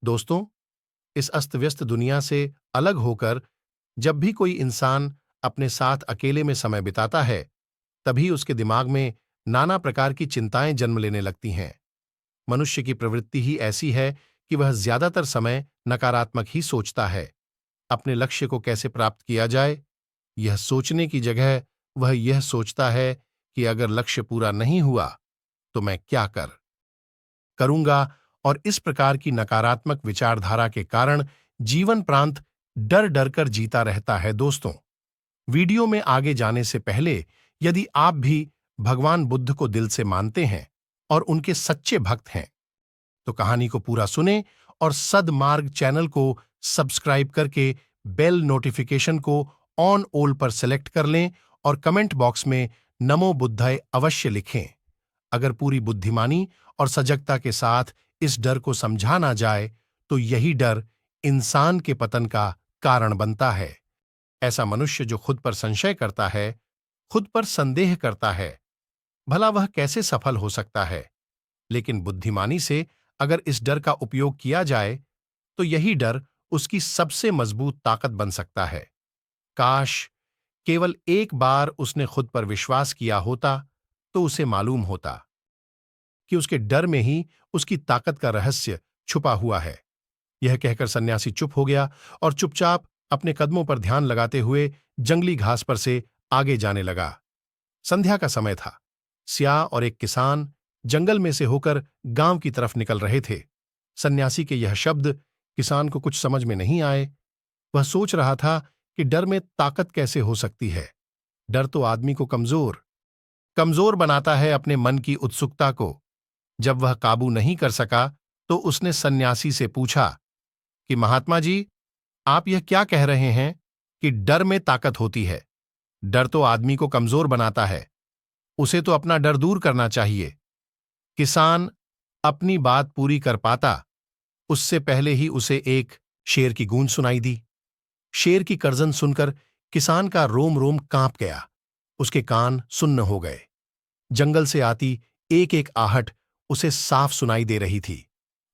दोस्तों, इस अस्त-व्यस्त दुनिया से अलग होकर जब भी कोई इंसान अपने साथ अकेले में समय बिताता है, तभी उसके दिमाग में नाना प्रकार की चिंताएं जन्म लेने लगती हैं। मनुष्य की प्रवृत्ति ही ऐसी है कि वह ज्यादातर समय नकारात्मक ही सोचता है। अपने लक्ष्य को कैसे प्राप्त किया जाए, यह सोचने की जगह वह यह सोचता है कि अगर लक्ष्य पूरा नहीं हुआ, तो मैं क्या करूंगा। और इस प्रकार की नकारात्मक विचारधारा के कारण जीवन प्रांत डर डर कर जीता रहता है। दोस्तों, वीडियो में आगे जाने से पहले यदि आप भी भगवान बुद्ध को दिल से मानते हैं और उनके सच्चे भक्त हैं, तो कहानी को पूरा सुने और सदमार्ग चैनल को सब्सक्राइब करके बेल नोटिफिकेशन को ऑन ऑल पर सेलेक्ट कर लें और कमेंट बॉक्स में नमो बुद्धाय अवश्य लिखें। अगर पूरी बुद्धिमानी और सजगता के साथ इस डर को समझा ना जाए, तो यही डर इंसान के पतन का कारण बनता है। ऐसा मनुष्य जो खुद पर संशय करता है, खुद पर संदेह करता है, भला वह कैसे सफल हो सकता है। लेकिन बुद्धिमानी से अगर इस डर का उपयोग किया जाए, तो यही डर उसकी सबसे मजबूत ताकत बन सकता है। काश केवल एक बार उसने खुद पर विश्वास किया होता, तो उसे मालूम होता कि उसके डर में ही उसकी ताकत का रहस्य छुपा हुआ है। यह कहकर सन्यासी चुप हो गया और चुपचाप अपने कदमों पर ध्यान लगाते हुए जंगली घास पर से आगे जाने लगा। संध्या का समय था। स्याह और एक किसान जंगल में से होकर गांव की तरफ निकल रहे थे। सन्यासी के यह शब्द किसान को कुछ समझ में नहीं आए। वह सोच रहा था कि डर में ताकत कैसे हो सकती है। डर तो आदमी को कमजोर कमजोर बनाता है। अपने मन की उत्सुकता को जब वह काबू नहीं कर सका, तो उसने सन्यासी से पूछा कि महात्मा जी, आप यह क्या कह रहे हैं कि डर में ताकत होती है? डर तो आदमी को कमजोर बनाता है, उसे तो अपना डर दूर करना चाहिए। किसान अपनी बात पूरी कर पाता, उससे पहले ही उसे एक शेर की गूंज सुनाई दी। शेर की गर्जन सुनकर किसान का रोम रोम कांप गया। उसके कान सुन्न हो गए। जंगल से आती एक एक आहट उसे साफ सुनाई दे रही थी।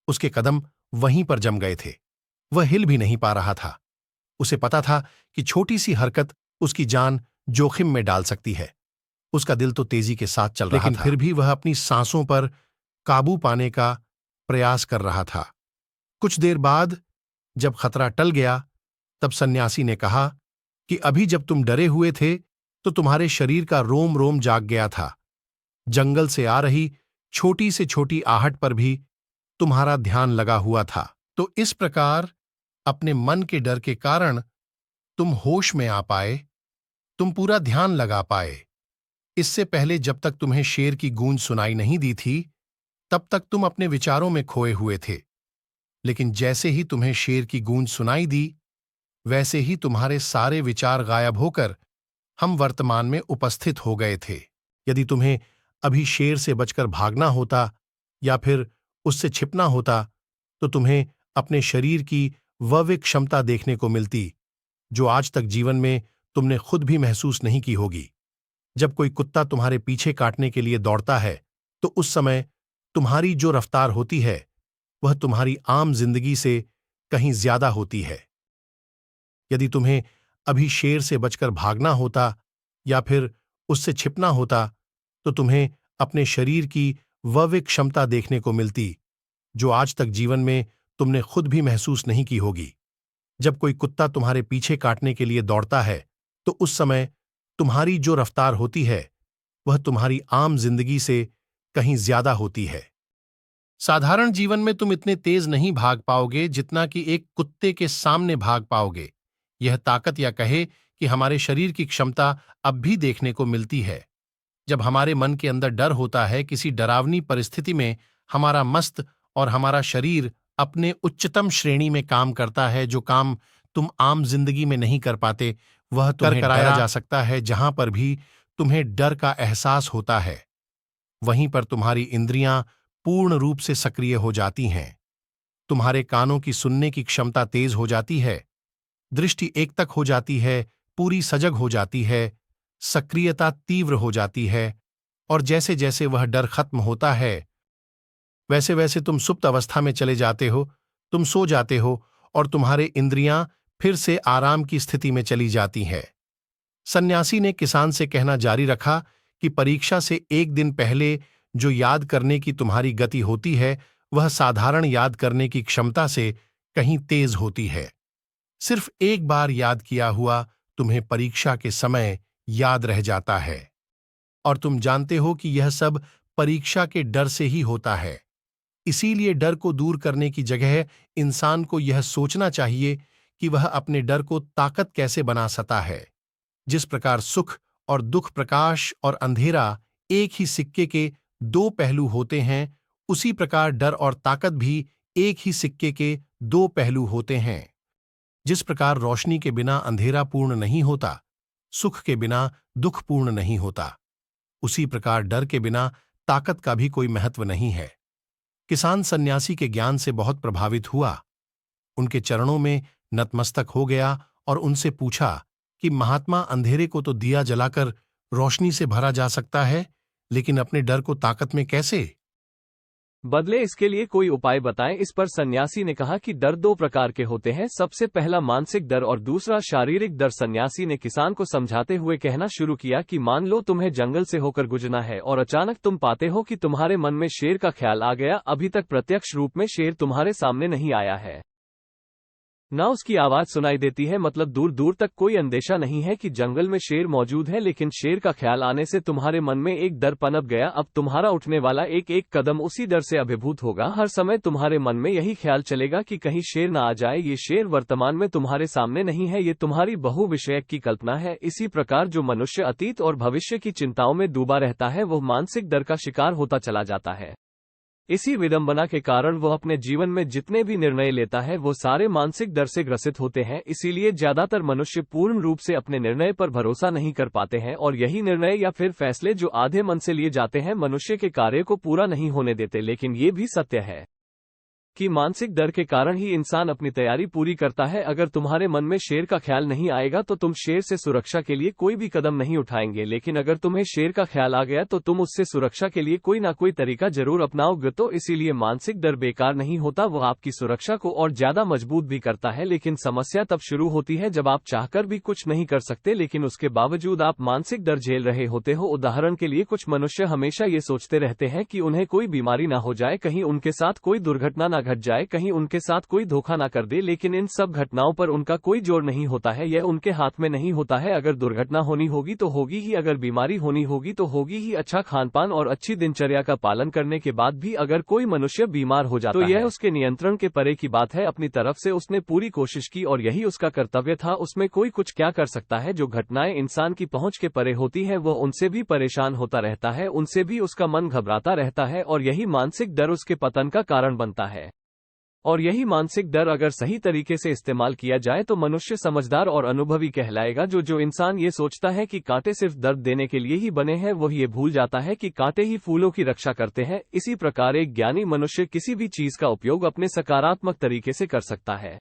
उसके कदम वहीं पर जम गए थे। वह हिल भी नहीं पा रहा था। उसे पता था कि छोटी सी हरकत उसकी जान जोखिम में डाल सकती है। उसका दिल तो तेजी के साथ चल रहा था, लेकिन फिर भी वह अपनी सांसों पर काबू पाने का प्रयास कर रहा था। कुछ देर बाद जब खतरा टल गया, तब सन्यासी ने कहा कि अभी जब तुम डरे हुए थे, तो तुम्हारे शरीर का रोम रोम जाग गया था। जंगल से आ रही छोटी से छोटी आहट पर भी तुम्हारा ध्यान लगा हुआ था। तो इस प्रकार अपने मन के डर के कारण तुम होश में आ पाए, तुम पूरा ध्यान लगा पाए। इससे पहले जब तक तुम्हें शेर की गूंज सुनाई नहीं दी थी, तब तक तुम अपने विचारों में खोए हुए थे। लेकिन जैसे ही तुम्हें शेर की गूंज सुनाई दी, वैसे ही तुम्हारे सारे विचार गायब होकर हम वर्तमान में उपस्थित हो गए थे। यदि तुम्हें अभी शेर से बचकर भागना होता या फिर उससे छिपना होता, तो तुम्हें अपने शरीर की वह क्षमता देखने को मिलती जो आज तक जीवन में तुमने खुद भी महसूस नहीं की होगी। जब कोई कुत्ता तुम्हारे पीछे काटने के लिए दौड़ता है, तो उस समय तुम्हारी जो रफ्तार होती है, वह तुम्हारी आम जिंदगी से कहीं ज्यादा होती है। यदि तुम्हें अभी शेर से बचकर भागना होता या फिर उससे छिपना होता, तो तुम्हें अपने शरीर की वह क्षमता देखने को मिलती जो आज तक जीवन में तुमने खुद भी महसूस नहीं की होगी। जब कोई कुत्ता तुम्हारे पीछे काटने के लिए दौड़ता है, तो उस समय तुम्हारी जो रफ्तार होती है, वह तुम्हारी आम जिंदगी से कहीं ज्यादा होती है। साधारण जीवन में तुम इतने तेज नहीं भाग पाओगे जितना कि एक कुत्ते के सामने भाग पाओगे। यह ताकत या कहे कि हमारे शरीर की क्षमता अब भी देखने को मिलती है। जब हमारे मन के अंदर डर होता है, किसी डरावनी परिस्थिति में हमारा मस्त और हमारा शरीर अपने उच्चतम श्रेणी में काम करता है। जो काम तुम आम जिंदगी में नहीं कर पाते, वह तुम्हें कराया जा सकता है। जहां पर भी तुम्हें डर का एहसास होता है, वहीं पर तुम्हारी इंद्रियां पूर्ण रूप से सक्रिय हो जाती हैं। तुम्हारे कानों की सुनने की क्षमता तेज हो जाती है, दृष्टि एकटक हो जाती है, पूरी सजग हो जाती है, सक्रियता तीव्र हो जाती है। और जैसे जैसे वह डर खत्म होता है, वैसे वैसे तुम सुप्त अवस्था में चले जाते हो। तुम सो जाते हो और तुम्हारे इंद्रियां फिर से आराम की स्थिति में चली जाती हैं। सन्यासी ने किसान से कहना जारी रखा कि परीक्षा से एक दिन पहले जो याद करने की तुम्हारी गति होती है वह साधारण याद करने की क्षमता से कहीं तेज होती है। सिर्फ एक बार याद किया हुआ तुम्हें परीक्षा के समय याद रह जाता है, और तुम जानते हो कि यह सब परीक्षा के डर से ही होता है। इसीलिए डर को दूर करने की जगह इंसान को यह सोचना चाहिए कि वह अपने डर को ताकत कैसे बना सकता है। जिस प्रकार सुख और दुख, प्रकाश और अंधेरा एक ही सिक्के के दो पहलू होते हैं, उसी प्रकार डर और ताकत भी एक ही सिक्के के दो पहलू होते हैं। जिस प्रकार रोशनी के बिना अंधेरा पूर्ण नहीं होता, सुख के बिना दुख पूर्ण नहीं होता, उसी प्रकार डर के बिना ताकत का भी कोई महत्व नहीं है। किसान सन्यासी के ज्ञान से बहुत प्रभावित हुआ, उनके चरणों में नतमस्तक हो गया और उनसे पूछा कि महात्मा, अंधेरे को तो दिया जलाकर रोशनी से भरा जा सकता है, लेकिन अपने डर को ताकत में कैसे बदले, इसके लिए कोई उपाय बताएं। इस पर सन्यासी ने कहा कि डर दो प्रकार के होते हैं, सबसे पहला मानसिक डर और दूसरा शारीरिक डर। सन्यासी ने किसान को समझाते हुए कहना शुरू किया कि मान लो तुम्हें जंगल से होकर गुजरना है और अचानक तुम पाते हो कि तुम्हारे मन में शेर का ख्याल आ गया। अभी तक प्रत्यक्ष रूप में शेर तुम्हारे सामने नहीं आया है, ना उसकी आवाज सुनाई देती है, मतलब दूर दूर तक कोई अंदेशा नहीं है कि जंगल में शेर मौजूद है, लेकिन शेर का ख्याल आने से तुम्हारे मन में एक डर पनप गया। अब तुम्हारा उठने वाला एक एक कदम उसी डर से अभिभूत होगा। हर समय तुम्हारे मन में यही ख्याल चलेगा कि कहीं शेर ना आ जाए। ये शेर वर्तमान में तुम्हारे सामने नहीं है, ये तुम्हारी बहु विषयक की कल्पना है। इसी प्रकार जो मनुष्य अतीत और भविष्य की चिंताओं में डूबा रहता है वह मानसिक डर का शिकार होता चला जाता है। इसी विडंबना के कारण वह अपने जीवन में जितने भी निर्णय लेता है वो सारे मानसिक डर से ग्रसित होते हैं। इसीलिए ज्यादातर मनुष्य पूर्ण रूप से अपने निर्णय पर भरोसा नहीं कर पाते हैं, और यही निर्णय या फिर फैसले जो आधे मन से लिए जाते हैं मनुष्य के कार्य को पूरा नहीं होने देते। लेकिन ये भी सत्य है कि मानसिक डर के कारण ही इंसान अपनी तैयारी पूरी करता है। अगर तुम्हारे मन में शेर का ख्याल नहीं आएगा तो तुम शेर से सुरक्षा के लिए कोई भी कदम नहीं उठाएंगे, लेकिन अगर तुम्हें शेर का ख्याल आ गया तो तुम उससे सुरक्षा के लिए कोई ना कोई तरीका जरूर अपनाओगे। तो इसीलिए मानसिक डर बेकार नहीं होता, वह आपकी सुरक्षा को और ज्यादा मजबूत भी करता है। लेकिन समस्या तब शुरू होती है जब आप चाहकर भी कुछ नहीं कर सकते, लेकिन उसके बावजूद आप मानसिक डर झेल रहे होते हो। उदाहरण के लिए कुछ मनुष्य हमेशा ये सोचते रहते हैं कि उन्हें कोई बीमारी ना हो जाए, कहीं उनके साथ कोई दुर्घटना ना घट जाए, कहीं उनके साथ कोई धोखा ना कर दे, लेकिन इन सब घटनाओं पर उनका कोई जोर नहीं होता है, यह उनके हाथ में नहीं होता है। अगर दुर्घटना होनी होगी तो होगी ही, अगर बीमारी होनी होगी तो होगी ही। अच्छा खानपान और अच्छी दिनचर्या का पालन करने के बाद भी अगर कोई मनुष्य बीमार हो जाता है तो यह उसके नियंत्रण के परे की बात है। अपनी तरफ से उसने पूरी कोशिश की और यही उसका कर्तव्य था, उसमें कोई कुछ क्या कर सकता है। जो घटनाएं इंसान की पहुंच के परे होती है वह उनसे भी परेशान होता रहता है, उनसे भी उसका मन घबराता रहता है, और यही मानसिक डर उसके पतन का कारण बनता है। और यही मानसिक डर अगर सही तरीके से इस्तेमाल किया जाए तो मनुष्य समझदार और अनुभवी कहलाएगा। जो इंसान ये सोचता है कि कांटे सिर्फ दर्द देने के लिए ही बने हैं, वह ये भूल जाता है कि कांटे ही फूलों की रक्षा करते हैं। इसी प्रकार एक ज्ञानी मनुष्य किसी भी चीज का उपयोग अपने सकारात्मक तरीके से कर सकता है,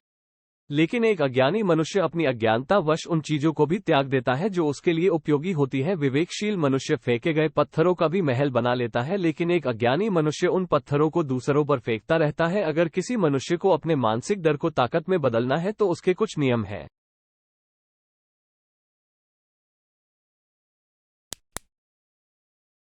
लेकिन एक अज्ञानी मनुष्य अपनी अज्ञानता वश उन चीजों को भी त्याग देता है जो उसके लिए उपयोगी होती है। विवेकशील मनुष्य फेंके गए पत्थरों का भी महल बना लेता है, लेकिन एक अज्ञानी मनुष्य उन पत्थरों को दूसरों पर फेंकता रहता है। अगर किसी मनुष्य को अपने मानसिक डर को ताकत में बदलना है तो उसके कुछ नियम हैं।